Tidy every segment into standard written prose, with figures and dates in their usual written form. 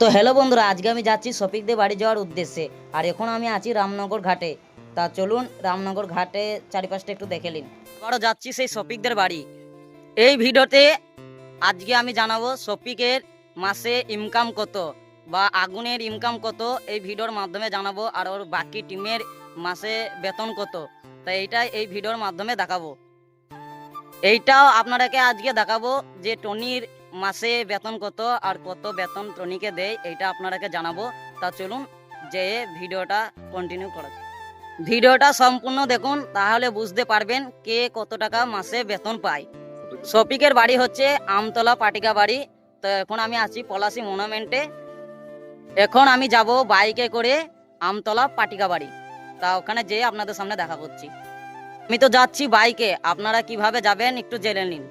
তো হ্যালো বন্ধুরা, আজকে আমি যাচ্ছি শফিকদের বাড়ি যাওয়ার উদ্দেশ্যে। আর এখন আমি আছি রামনগর ঘাটে। তা চলুন রামনগর ঘাটে চারিপাশটা একটু দেখে নিন। আবারও যাচ্ছি সেই শফিকদের বাড়ি। এই ভিডিওতে আজকে আমি জানাবো শফিকের মাসে ইনকাম কত বা আগুনের ইনকাম কত, এই ভিডিওর মাধ্যমে জানাবো। আর ওর বাকি টিমের মাসে বেতন কত, তা এইটাই এই ভিডিওর মাধ্যমে দেখাবো। এইটাও আপনাদেরকে আজকে দেখাবো যে টনির মাসে বেতন কত আর কত বেতন টনিকে দেয়, এইটা আপনাদেরকে জানাবো। তা চলুন যে ভিডিওটা কন্টিনিউ করা যাক। ভিডিওটা সম্পূর্ণ দেখুন, তাহলে বুঝতে পারবেন কে কত টাকা মাসে বেতন পায়। শফিকের বাড়ি হচ্ছে আমতলা পাটিকা বাড়ি। তো এখন আমি আছি পলাশী মনুমেন্টে। এখন আমি যাব বাইকে করে আমতলা পাটিকা বাড়ি। তা ওখানে যেয়ে আপনাদের সামনে দেখা করছি। আমি তো যাচ্ছি বাইকে, আপনারা কিভাবে যাবেন একটু জেনে নিন।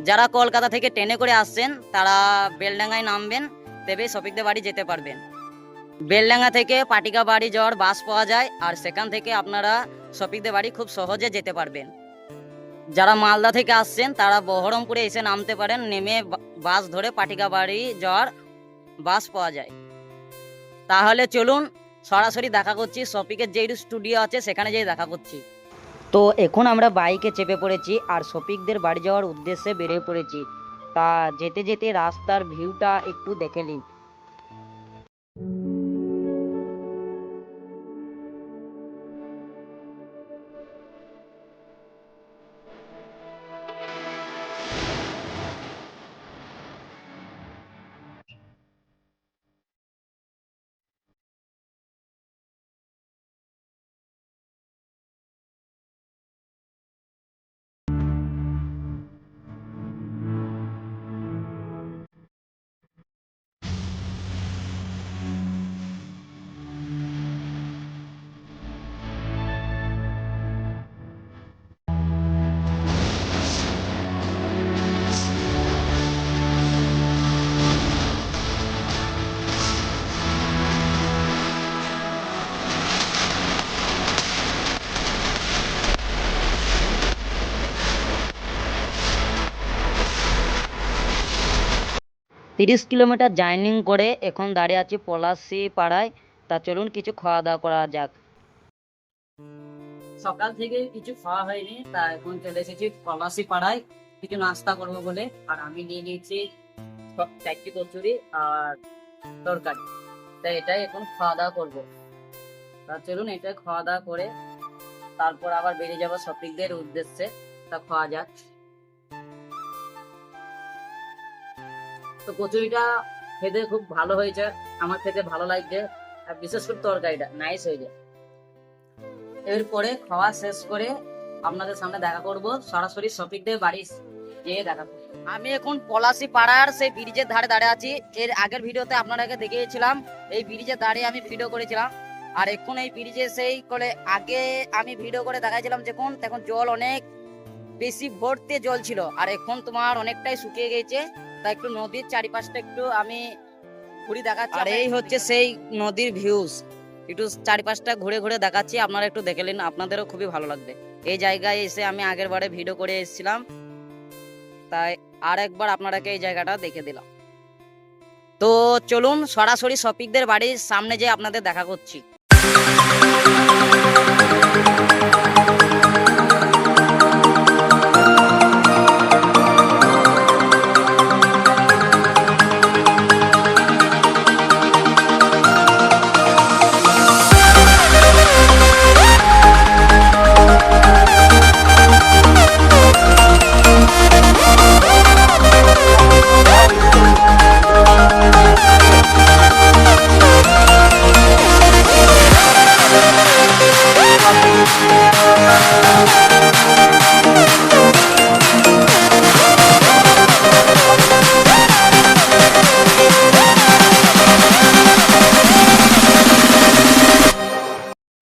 যারা কলকাতা থেকে ট্রেনে করে আসছেন তারা বেলডাঙ্গায় নামবেন, তবে শফিকদের বাড়ি যেতে পারবেন। বেলডাঙ্গা থেকে পাটিকা বাড়ি যাওয়ার বাস পাওয়া যায়, আর সেখান থেকে আপনারা শফিকদের বাড়ি খুব সহজে যেতে পারবেন। যারা মালদা থেকে আসছেন তারা বহরমপুরে এসে নামতে পারেন, নেমে বাস ধরে পাটিকা বাড়ি যাওয়ার বাস পাওয়া যায়। তাহলে চলুন সরাসরি দেখা করছি শফিকের যেই স্টুডিও আছে সেখানে যেয়ে দেখা করছি। তো এখন আমরা বাইকে চেপে পড়েছি আর শফিকদের বাড়ি যাওয়ার উদ্দেশ্যে বেরিয়ে পড়েছি। তা যেতে যেতে রাস্তার ভিউটা একটু দেখে নিন। 30 কিলোমিটার জার্নি করে এখন দাঁড়িয়ে আছি পলাশী পাড়ায়। তা চলুন কিছু খাওয়া দাওয়া করা যাক। সকাল থেকে কিছু খাওয়া হয়নি, তা এখন চলে এসেছি পলাশী পাড়ায় কিছু নাস্তা করবো বলে। আর আমি নিয়ে নিয়েছি 4টি কচুরি আর তরকারি। তাই এটাই এখন খাওয়া দাওয়া করবো। তা চলুন এটা খাওয়া দাওয়া করে তারপর আবার বেরিয়ে যাবো শফিকদের উদ্দেশ্যে। তা খাওয়া যাক। তো কচুরিটা খেতে খুব ভালো হয়েছে, আমার খেতে ভালো লাগছে। আর বিশেষ করে তরকারিটা নাইস হয়েছে। এরপরে খাওয়া শেষ করে আপনাদের সামনে দেখা করব, সরাসরি শফিকদের বাড়ি গিয়ে দেখা করব। আমি এখন পলাশী পাড়ার সেই ব্রিজের ধারে দাঁড়িয়ে আছি। এর আগের ভিডিওতে আপনাদেরকে দেখিয়েছিলাম এই ব্রিজের ধারে আমি ভিডিও করেছিলাম। আর এখন এই ব্রিজে সেই করে আগে আমি ভিডিও করে দেখাইছিলাম যখন, তখন জল অনেক বেশি ভর্তি জল ছিল। আর এখন তোমার অনেকটাই শুকিয়ে গেছে। তা একটু নদীর চারিপাশটা একটু আমি ঘুরে দেখাচ্ছি। আর এই হচ্ছে সেই নদীর ভিউজ, একটু চারিপাশটা ঘুরে ঘুরে দেখাচ্ছি, আপনারা একটু দেখে নিন, আপনাদেরও খুবই ভালো লাগবে। এই জায়গায় এসে আমি আগের বারে ভিডিও করে এসেছিলাম, তাই আর একবার আপনারাকে এই জায়গাটা দেখে দিলাম। তো চলুন সরাসরি শফিকদের বাড়ির সামনে যেয়ে আপনাদের দেখা করছি।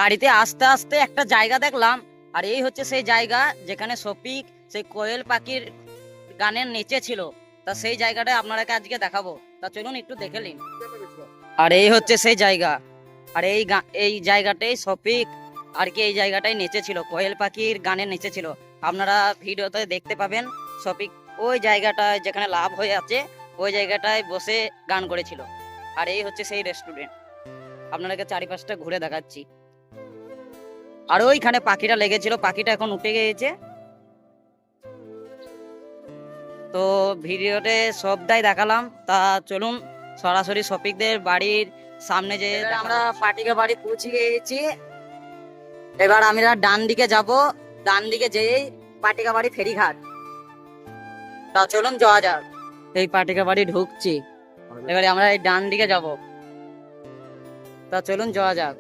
গাড়িতে আস্তে আস্তে একটা জায়গা দেখলাম, আর এই হচ্ছে সেই জায়গা যেখানে শফিক সেই কোয়েল পাখির গানের নিচে ছিল। তা সেই জায়গাটা আপনারাকে আজকে দেখাবো। তা চলুন একটু দেখে নিন। আর এই হচ্ছে সেই জায়গা, আর এই জায়গাটাই শফিক আর কি এই জায়গাটাই নেচে ছিল, কোয়েল পাখির গানের নিচে ছিল। আপনারা ভিডিওতে দেখতে পাবেন শফিক ওই জায়গাটায় যেখানে লাভ হয়ে আছে ওই জায়গাটায় বসে গান করেছিল। আর এই হচ্ছে সেই রেস্টুরেন্ট, আপনাদেরকে চারিপাশটা ঘুরে দেখাচ্ছি। আর ওইখানে পাখিটা লেগেছিল, পাখিটা এখন উঠে গিয়েছে। তো ভিডিওতে সবটাই দেখালাম। তা চলুন সরাসরি শফিকদের বাড়ির সামনে যে আমরা পাটিকা বাড়ি পৌঁছে গিয়েছি। এবার আমরা ডান দিকে যাব, ডান দিকে যেই পাটিকা বাড়ি ফেরিঘাট। তা চলুন যাওয়া যাক। এই পাটিকা বাড়ি ঢুকছি, এবারে আমরা এই ডান দিকে যাব। তা চলুন যাওয়া যাক।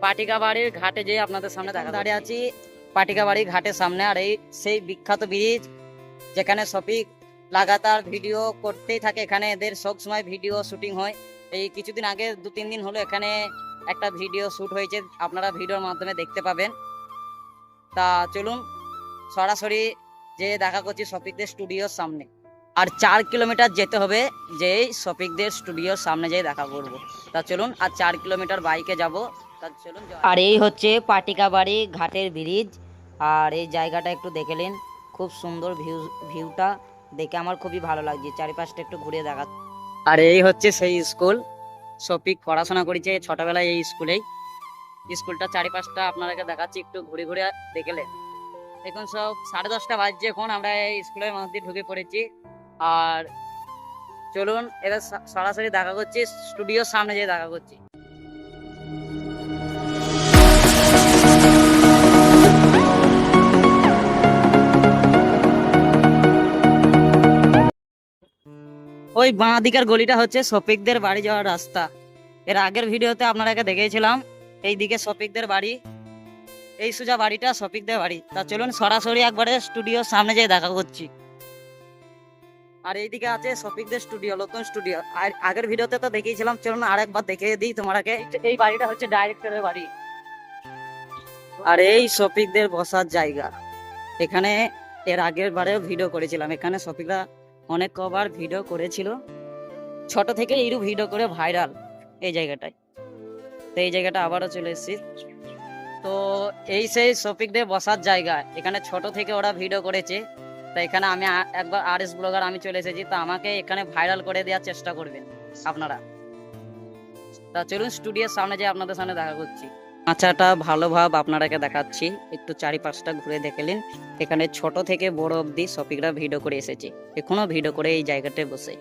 পাটিকা বাড়ির ঘাটে যে আপনাদের সামনে দেখা দাঁড়িয়ে আছি, পাটিকা বাড়ির ঘাটের সামনে। আর এই সেই বিখ্যাত ব্রিজ যেখানে শফিক লাগাতার ভিডিও করতেই থাকে। এখানে এদের সব সময় ভিডিও শুটিং হয়। এই কিছুদিন আগে 2-3 দিন হলো এখানে একটা ভিডিও শুট হয়েছে, আপনারা ভিডিওর মাধ্যমে দেখতে পাবেন। তা চলুন সরাসরি যে দেখা করছি শফিকদের স্টুডিওর সামনে। আর 4 কিলোমিটার যেতে হবে যেই শফিকদের স্টুডিওর সামনে যেয়ে দেখা করব। তা চলুন, আর 4 কিলোমিটার বাইকে যাব। তা চলুন। আর এই হচ্ছে পাটিকা বাড়ি ঘাটের ব্রিজ। আর এই জায়গাটা একটু দেখে নিন, খুব সুন্দর ভিউটা দেখে আমার খুবই ভালো লাগছে। চারিপাশটা একটু ঘুরে দেখা। আর এই হচ্ছে সেই স্কুল, শফিক পড়াশোনা করেছে ছোটবেলায় এই স্কুলেই। স্কুলটা চারিপাশটা আপনাদেরকে দেখাচ্ছি, একটু ঘুরে ঘুরে দেখলে। এখন সব 10:30 বাজছে, এখন আমরা এই স্কুলের মধ্যে ঢুকে পড়েছি। আর চলুন এবার সরাসরি দেখা করছি স্টুডিওর সামনে যেয়ে দেখা করছি। ওই বাঁ দিকের গলিটা হচ্ছে শফিকদের বাড়ি যাওয়ার রাস্তা। এর আগের ভিডিওতে আপনাদেরকে দেখিয়েছিলাম এই দিকে শফিকদের বাড়ি, এই সোজা বাড়িটা শফিকদের বাড়ি। তা চলুন সরাসরি একবারে স্টুডিওর সামনে যেয়ে দেখা করছি। আর এইদিকে আছে শফিকদের স্টুডিও, নতুন স্টুডিও। আর আগের ভিডিওতে তো দেখিয়েছিলাম, চলুন আরেকবার দেখিয়ে দিই তোমাকে। এই বাড়িটা হচ্ছে ডাইরেক্টরের বাড়ি। আর এই শফিকদের বসার জায়গা। এখানে এর আগের বারেও ভিডিও করেছিলাম, এখানে শফিকরা অনেক কবার ভিডিও করেছিল, ছোট থেকে এইরু ভিডিও করে ভাইরাল এই জায়গাটায়। তো এই জায়গাটা আবারও চলে এসেছি। তো এই সেই শফিকদের বসার জায়গা, এখানে ছোট থেকে ওরা ভিডিও করেছে। তা এখানে আমি একবার RS ব্লগার আমি চলে এসেছি, তা আমাকে এখানে ভাইরাল করে দেওয়ার চেষ্টা করবেন আপনারা। তা চলুন স্টুডিওর সামনে যে আপনাদের সামনে দেখা করছি। আচ্ছাটা ভালো ভাব আপনারাকে দেখাচ্ছি, একটু চারিপাশটা ঘুরে দেখলেন। এখানে ছোট থেকে বড় অবধি শফিকরা ভিডিও করে এসেছে, এখনো ভিডিও করে এই জায়গাটায় বসে।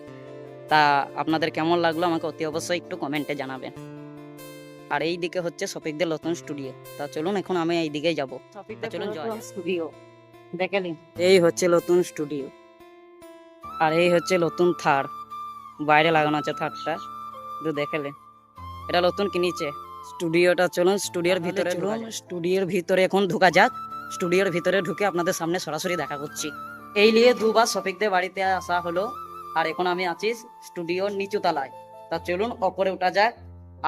তা আপনাদের কেমন লাগলো আমাকে অতি অবশ্যই একটু কমেন্টে জানাবেন। আর এই দিকে হচ্ছে শফিকদের নতুন স্টুডিও। তা চলুন এখন আমি এই দিকেই যাবো। চলুন স্টুডিও দেখেলেন, এই হচ্ছে নতুন স্টুডিও। আর এই হচ্ছে নতুন থার, বাইরে লাগানো আছে থারটা, একটু দেখেলেন। এটা নতুন কিনেছে স্টুডিওটা। চলুন স্টুডিওর ভিতরে, চলুন স্টুডিওর ভিতরে এখন ঢোকা যাক। স্টুডিওর ভিতরে ঢুকে আপনাদের সামনে সরাসরি দেখা করছি। এই নিয়ে দুবার শফিকদের বাড়িতে আসা হলো, আর এখন আমি আছি স্টুডিওর নিচু তলায়। তা চলুন ওপরে উঠা যাক।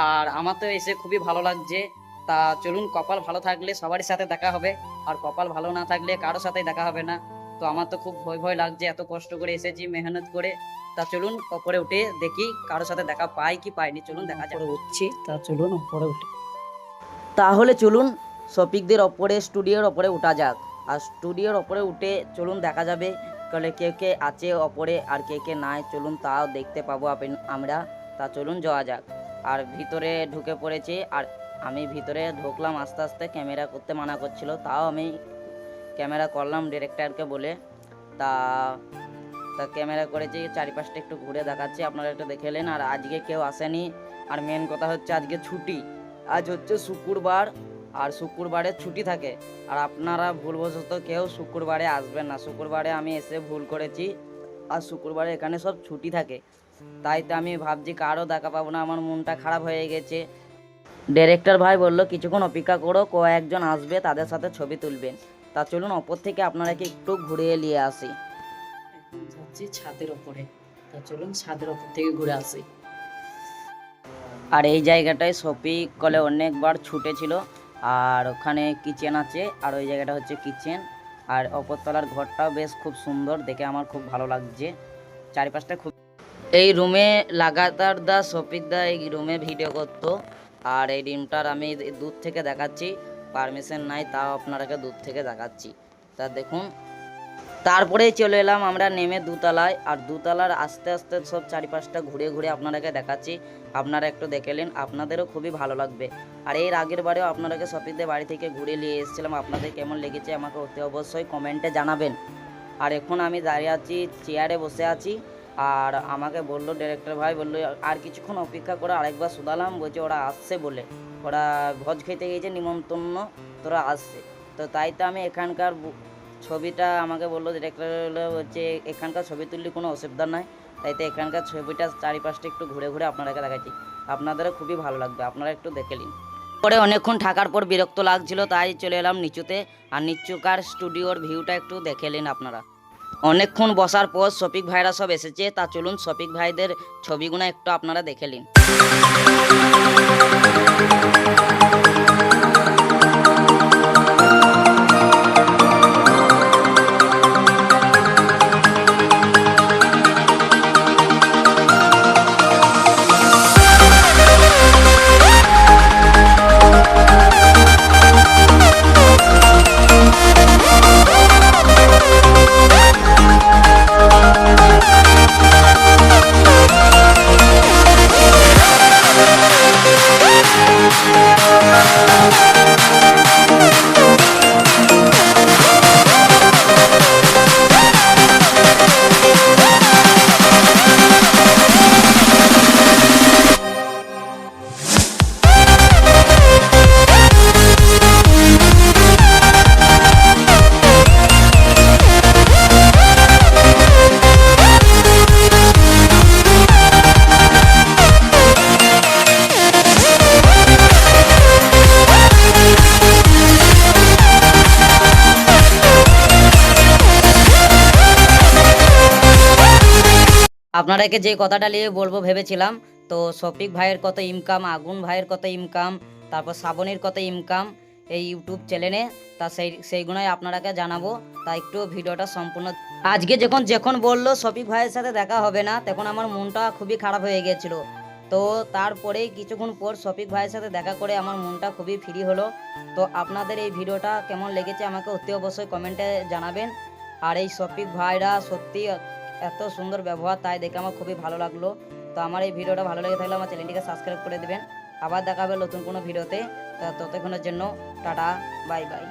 আর আমার তো এসে খুবই ভালো লাগছে। তা চলুন, কপাল ভালো থাকলে সবারই সাথে দেখা হবে, আর কপাল ভালো না থাকলে কারোর সাথে দেখা হবে না। তো আমার তো খুব ভয় ভয় লাগছে, এত কষ্ট করে এসেছি মেহনত করে। তা চলুন ওপরে উঠে দেখি কারোর সাথে দেখা পাই কি পাইনি। চলুন দেখা যাক, উঠছি। তা চলুন ওপরে উঠে, তাহলে চলুন শফিকদের ওপরে স্টুডিওর ওপরে উঠা যাক। আর স্টুডিওর ওপরে উঠে চলুন দেখা যাবে তাহলে কে কে আছে ওপরে আর কে কে নাই। চলুন তাও দেখতে পাবো আমরা। তা চলুন যাওয়া যাক। আর ভিতরে ঢুকে পড়েছি, আর আমি ভিতরে ঢুকলাম আস্তে আস্তে। ক্যামেরা করতে মানা করছিল, তাও আমি ক্যামেরা করলাম ডিরেক্টরকে বলে। তা তা ক্যামেরা করেছি, চারিপাশটা একটু ঘুরে দেখাচ্ছি, আপনারা একটু দেখেলেন। আর আজকে কেউ আসেনি, আর মেন কথা হচ্ছে আজকে ছুটি। আজ হচ্ছে শুক্রবার, আর শুক্রবারে ছুটি থাকে। আর আপনারা ভুলবশত কেউ শুক্রবারে আসবেন না, শুক্রবারে আমি এসে ভুল করেছি। আর শুক্রবারে এখানে সব ছুটি থাকে, তাই তো আমি ভাবছি কারও দেখা পাবো না, আমার মনটা খারাপ হয়ে গেছে। ডিরেক্টর ভাই বললো কিছুক্ষণ অপেক্ষা করো, কয়েকজন আসবে, তাদের সাথে ছবি তুলবেন। তা চলুন ওপর থেকে আপনারাকে একটু ঘুরিয়ে নিয়ে আসি। এখন যাচ্ছি ছাদের ওপরে। তা চলুন ছাদের ওপর থেকে ঘুরে আসি। আর এই জায়গাটায় শফিক কলে অনেকবার ছুটেছিল। আর ওখানে কিচেন আছে, আর ওই জায়গাটা হচ্ছে কিচেন। আর অপরতলার ঘরটাও বেশ খুব সুন্দর, দেখে আমার খুব ভালো লাগছে। চারিপাশটা খুব, এই রুমে লাগাতার শফিক দা এই রুমে ভিডিও করতো। আর এই রুমটার আমি দূর থেকে দেখাচ্ছি, পারমিশন নাই তাও আপনারাকে দূর থেকে দেখাচ্ছি। তা দেখুন তারপরে চলে এলাম আমরা নেমে দুতলায়, আর দুতলার আস্তে আস্তে সব চারিপাশটা ঘুরে ঘুরে আপনাদেরকে দেখাচ্ছি, আপনারা একটু দেখে নিন, আপনাদেরও খুবই ভালো লাগবে। আর এর আগের বারেও আপনাদেরকে শফিকদের বাড়ি থেকে ঘুরে নিয়ে এসেছিলাম, আপনাদের কেমন লেগেছে আমাকে অতি অবশ্যই কমেন্টে জানাবেন। আর এখন আমি দাঁড়িয়ে আছি, চেয়ারে বসে আছি, আর আমাকে বললো ডিরেক্টর ভাই বললো আর কিছুক্ষণ অপেক্ষা করে, আরেকবার শুধালাম, বলছে ওরা আসছে বলে, ওরা ভোজ খেতে গিয়েছে, নিমন্ত্রণ তোরা আসছে। তো তাই তো আমি এখানকার ছবিটা আমাকে বললো ডিরেক্টর হচ্ছে এখানকার ছবি তুললে কোনো অসুবিধা নাই, তাই তো এখানকার ছবিটা চারিপাশটা একটু ঘুরে ঘুরে আপনাদেরকে দেখাচ্ছি, আপনাদেরও খুবই ভালো লাগবে, আপনারা একটু দেখে নিন। পরে অনেকক্ষণ থাকার পর বিরক্ত লাগছিল, তাই চলে এলাম নিচুতে, আর নিচুকার স্টুডিওর ভিউটা একটু দেখে নিন আপনারা। অনেকক্ষণ বসার পর শফিক ভাইরা সব এসেছে, তা চলুন শফিক ভাইদের ছবিগুলো একটু আপনারা দেখে নিন। আপনাদেরকে যে কথাটা নিয়ে বলবো ভেবেছিলাম, তো শফিক ভাইয়ের কত ইনকাম, আগুন ভাইয়ের কত ইনকাম, তারপর শ্রাবণীর কত ইনকাম এই ইউটিউব চ্যানেলে, তা সেইগুলোই আপনারাকে জানাবো, তা একটু ভিডিওটা সম্পূর্ণ। আজকে যখন বললো শফিক ভাইয়ের সাথে দেখা হবে না, তখন আমার মনটা খুবই খারাপ হয়ে গিয়েছিল। তো তারপরেই কিছুক্ষণ পর শফিক ভাইয়ের সাথে দেখা করে আমার মনটা খুবই ফ্রি হলো। তো আপনাদের এই ভিডিওটা কেমন লেগেছে আমাকে অতি অবশ্যই কমেন্টে জানাবেন। আর এই শফিক ভাইরা সত্যি এত সুন্দর ব্যবহার, তাই দেখে আমার খুবই ভালো লাগলো। তো আমার এই ভিডিওটা ভালো লেগে থাকলে আমার চ্যানেলটিকে সাবস্ক্রাইব করে দেবেন। আবার দেখা হবে নতুন কোনো ভিডিওতে, ততক্ষণের জন্য টাটা, বাই বাই।